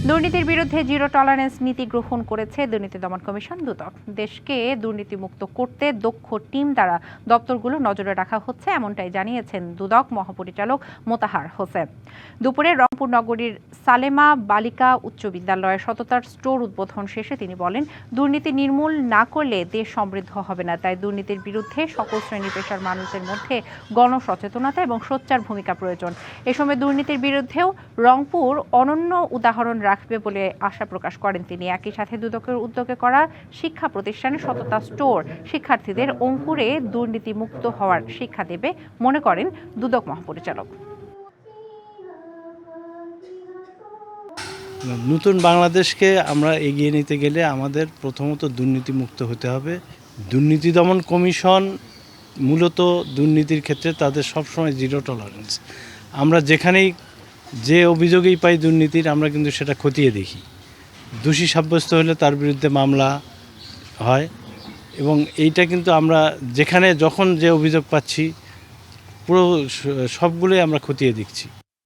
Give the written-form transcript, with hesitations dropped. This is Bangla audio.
দুর্নীতির বিরুদ্ধে জিরো টলারেন্স নীতি গ্রহণ করেছে দুর্নীতি দমন কমিশন দুদক। দেশকে দুর্নীতিমুক্ত করতে দক্ষ টিম দ্বারা দপ্তরগুলো নজরে রাখা হচ্ছে, এমনটাই জানিয়েছেন দুদক মহাপরিচালক মোতাহার হোসেন। দুপুরে রংপুর নগরীর সালেমা বালিকা উচ্চ বিদ্যালয়ের সততার স্টোর উদ্বোধন শেষে তিনি বলেন, দুর্নীতি নির্মূল না করলে দেশ সমৃদ্ধ হবে না। তাই দুর্নীতির বিরুদ্ধে সকল শ্রেণী পেশার মানুষের মধ্যে গণসচেতনতা এবং সোচ্চার ভূমিকা প্রয়োজন। এ সময় দুর্নীতির বিরুদ্ধেও রংপুর অনন্য উদাহরণ রাখবে বলে আশা প্রকাশ করেন তিনি। একই সাথে দুদকের উদ্যোগে করা শিক্ষা প্রতিষ্ঠানে সততা স্টোর শিক্ষার্থীদের অঙ্কুরে দুর্নীতি মুক্ত হওয়ার শিক্ষা দেবে মনে করেন দুদক মহাপরিচালক। নতুন বাংলাদেশকে আমরা এগিয়ে নিতে গেলে আমাদের প্রথমত দুর্নীতিমুক্ত হতে হবে। দুর্নীতি দমন কমিশন মূলত দুর্নীতির ক্ষেত্রে তাদের সবসময় জিরো টলারেন্স। আমরা যেখানেই যে অভিযোগেই পাই দুর্নীতির, আমরা কিন্তু সেটা খতিয়ে দেখি। দোষী সাব্যস্ত হলে তার বিরুদ্ধে মামলা হয় এবং এইটা কিন্তু আমরা যেখানে যখন যে অভিযোগ পাচ্ছি পুরো সবগুলোই আমরা খতিয়ে দেখছি।